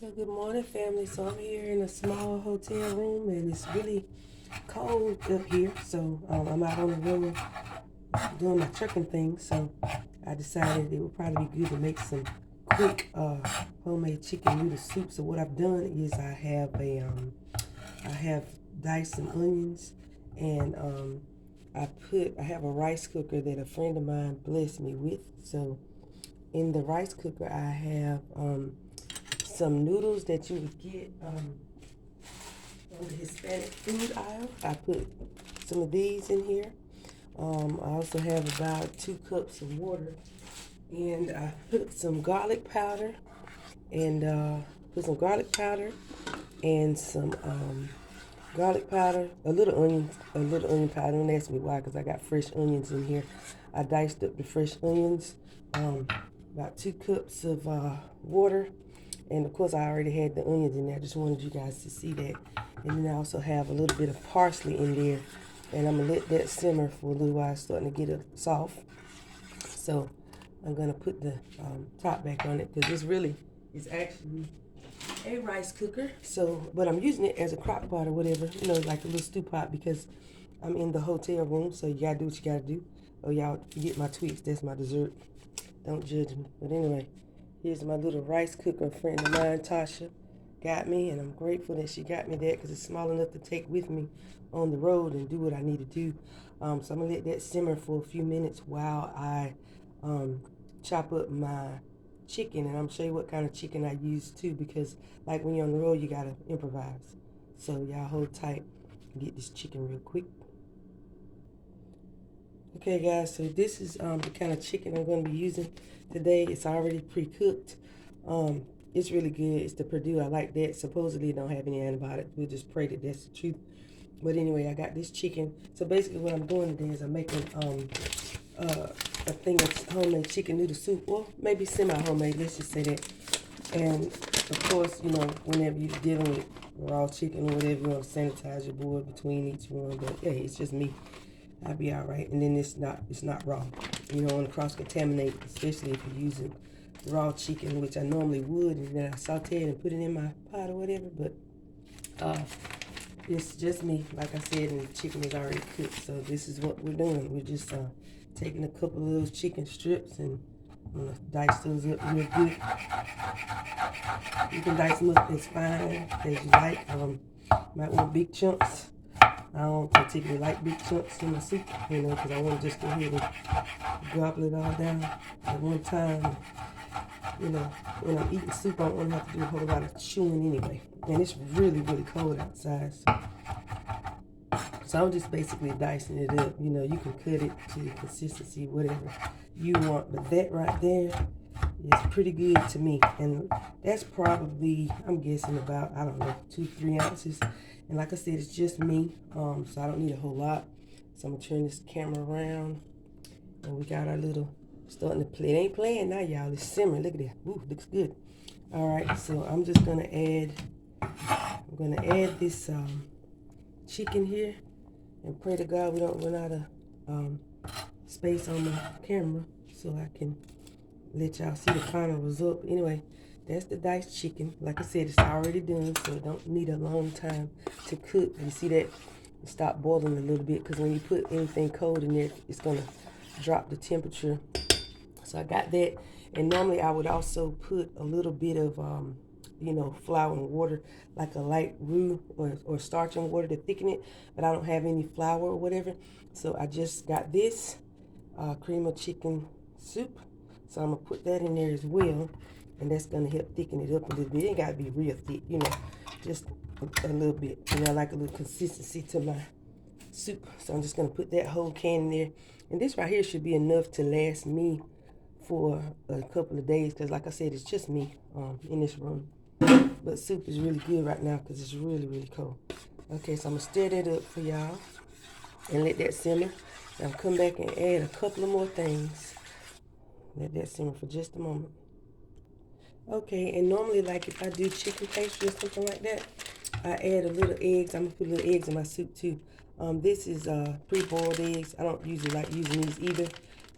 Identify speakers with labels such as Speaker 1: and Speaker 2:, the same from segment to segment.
Speaker 1: So good morning, family. So I'm here in a small hotel room, and it's really cold up here. So I'm out on the road doing my trucking thing. So I decided it would probably be good to make some quick homemade chicken noodle soup. So what I've done is I have diced some onions, and I have a rice cooker that a friend of mine blessed me with. So in the rice cooker I have some noodles that you would get on the Hispanic food aisle. I put some of these in here. I also have about 2 cups of water, and I put some garlic powder and some garlic powder, a little onion powder. Don't ask me why, because I got fresh onions in here. I diced up the fresh onions, about 2 cups of water, and of course I already had the onions in there. I just wanted you guys to see that. And then I also have a little bit of parsley in there, and I'm gonna let that simmer for a little while. It's starting to get it soft, so I'm gonna put the top back on it, because this really is actually a rice cooker. So, but I'm using it as a crock pot or whatever, like a little stew pot, because I'm in the hotel room. So you gotta do what you gotta do. Oh, y'all forget my tweets. That's my dessert. Don't judge me. But anyway, here's my little rice cooker. A friend of mine, Tasha, got me, and I'm grateful that she got me that, because it's small enough to take with me on the road and do what I need to do. So I'm gonna let that simmer for a few minutes while I chop up my chicken, and I'm gonna show you what kind of chicken I use too, because like when you're on the road, you gotta improvise. So y'all hold tight and get this chicken real quick. Okay, guys, so this is the kind of chicken I'm going to be using today. It's already pre-cooked. It's really good. It's the Perdue. I like that. Supposedly it don't have any antibiotics. We'll just pray that that's the truth. But anyway, I got this chicken. So basically what I'm doing today is I'm making a thing of homemade chicken noodle soup. Well, maybe semi-homemade, let's just say that. And of course, whenever you're dealing with raw chicken or whatever, you want to sanitize your board between each one. But hey, it's just me. I'll be all right. And then it's not raw. You don't want to cross-contaminate, especially if you're using raw chicken, which I normally would, and then I saute it and put it in my pot or whatever. But it's just me, like I said, and the chicken is already cooked. So this is what we're doing. We're just taking a couple of those chicken strips, and I'm gonna dice those up real good. You can dice them up as fine as you like. Might want big chunks. I don't particularly like big chunks in my soup, because I want to just go ahead and gobble it all down at one time. When I'm eating soup, I don't want to have to do a whole lot of chewing anyway. And it's really, really cold outside. So I'm just basically dicing it up. You can cut it to the consistency, whatever you want. But that right there is pretty good to me. And that's probably, I'm guessing about, 2-3 ounces. And like I said, it's just me, so I don't need a whole lot. So I'm gonna turn this camera around, and we got our little starting to play. It ain't playing now, y'all. It's simmering. Look at that. Ooh, looks good. All right, so I'm just gonna add. I'm gonna add this chicken here, and pray to God we don't run out of space on the camera, so I can let y'all see the final result. Anyway, that's the diced chicken. Like I said, it's already done, so it don't need a long time to cook. You see that? It stop boiling a little bit, because when you put anything cold in there, it's gonna drop the temperature. So I got that. And normally I would also put a little bit of flour and water, like a light roux or starch and water to thicken it, but I don't have any flour or whatever. So I just got this cream of chicken soup. So I'm gonna put that in there as well, and that's gonna help thicken it up a little bit. It ain't gotta be real thick, just a little bit. I like a little consistency to my soup. So I'm just gonna put that whole can in there. And this right here should be enough to last me for a couple of days, because like I said, it's just me in this room. But soup is really good right now because it's really, really cold. Okay, so I'm gonna stir that up for y'all and let that simmer. And I'll come back and add a couple of more things. Let that simmer for just a moment. Okay, and normally, like if I do chicken pastry or something like that, I add a little eggs. I'm gonna put little eggs in my soup too. This is pre-boiled eggs. I don't usually like using these either,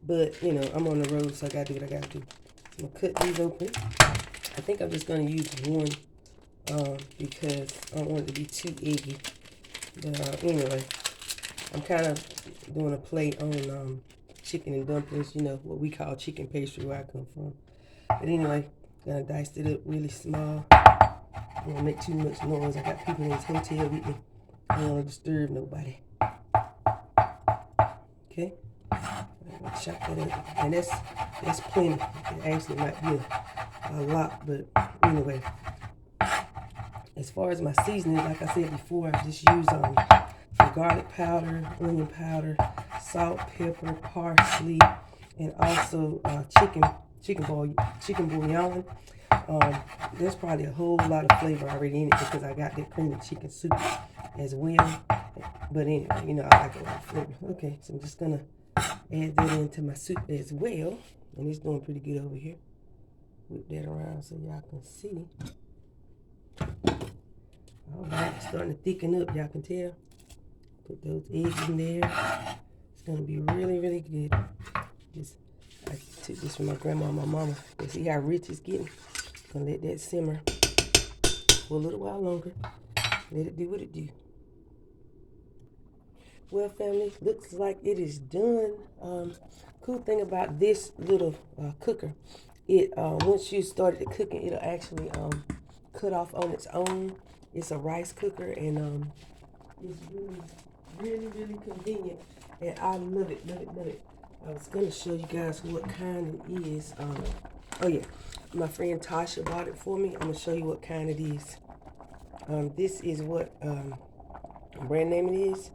Speaker 1: but I'm on the road, so I gotta do what I gotta do. So I'm gonna cut these open. I think I'm just gonna use one because I don't want it to be too eggy. But anyway, I'm kind of doing a play on chicken and dumplings, you know, what we call chicken pastry where I come from. But anyway, gonna dice it up really small. I don't make too much noise. I got people in this hotel with me. I don't want to disturb nobody. Okay? I'm gonna chop that up. And that's plenty. It actually might be a lot, but anyway. As far as my seasoning, like I said before, I just use the garlic powder, onion powder, salt, pepper, parsley, and also chicken bouillon. There's probably a whole lot of flavor already in it because I got that creamy chicken soup as well. But anyway, you know, I like a lot of flavor. Okay, so I'm just gonna add that into my soup as well. And it's doing pretty good over here. Whip that around so y'all can see. All right, starting to thicken up, y'all can tell. Put those eggs in there. It's gonna be really, really good. I took this from my grandma and my mama. You see how rich it's getting? Gonna let that simmer for a little while longer. Let it do what it do. Well, family, looks like it is done. Cool thing about this little cooker, it once you started the cooking, it'll actually cut off on its own. It's a rice cooker, and it's really, really convenient, and I love it, love it, love it. I was gonna show you guys what kind it is. Oh yeah, my friend Tasha bought it for me. I'm gonna show you what kind it is. This is what brand name it is.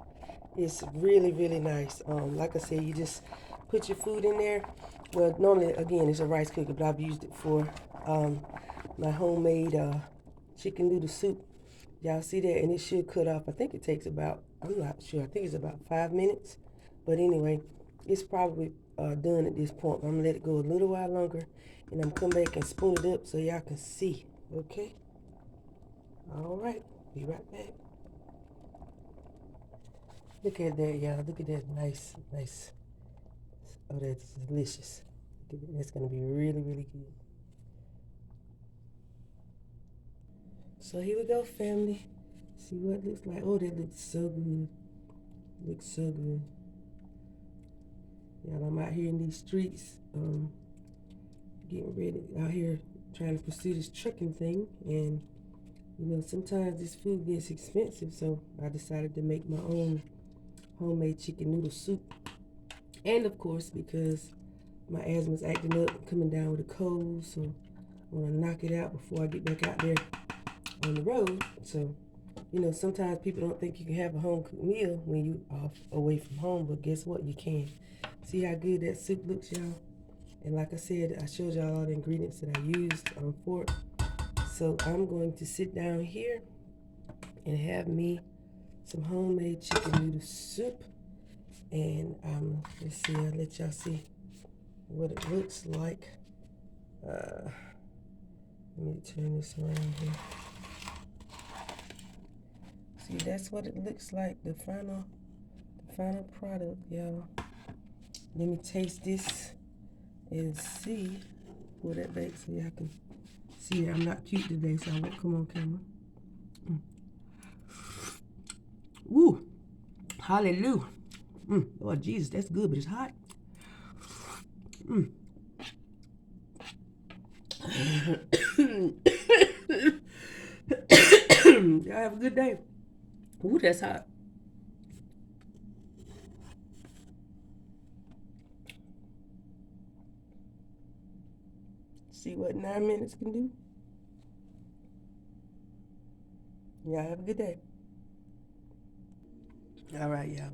Speaker 1: It's really, really nice. Like I said, you just put your food in there. Well, normally, again, it's a rice cooker, but I've used it for my homemade chicken noodle soup. Y'all see that? And it should cut off. I think it takes about, I'm not sure, I think it's about 5 minutes. But anyway, it's probably done at this point. I'm going to let it go a little while longer. And I'm come back and spoon it up so y'all can see. Okay? All right. Be right back. Look at that, y'all. Look at that nice, nice. Oh, that's delicious. That's going to be really, really good. So here we go, family. See what it looks like. Oh, that looks so good. Looks so good. Y'all, I'm out here in these streets, getting ready out here trying to pursue this trucking thing. And, you know, sometimes this food gets expensive. So I decided to make my own homemade chicken noodle soup. And, of course, because my asthma's acting up, coming down with a cold. So I want to knock it out before I get back out there on the road. So, you know, sometimes people don't think you can have a home cooked meal when you off away from home, but guess what? You can. See how good that soup looks, y'all? And like I said, I showed y'all all the ingredients that I used for it. So I'm going to sit down here and have me some homemade chicken noodle soup. And let's see, I'll let y'all see what it looks like. Let me turn this around here. See, that's what it looks like, the final product, y'all. Let me taste this and see. Pull that back so y'all can see that I'm not cute today, so I won't come on camera. Woo! Hallelujah. Lord Jesus, that's good, but it's hot. Y'all have a good day. Ooh, that's hot. See what 9 minutes can do? Y'all have a good day. All right, y'all.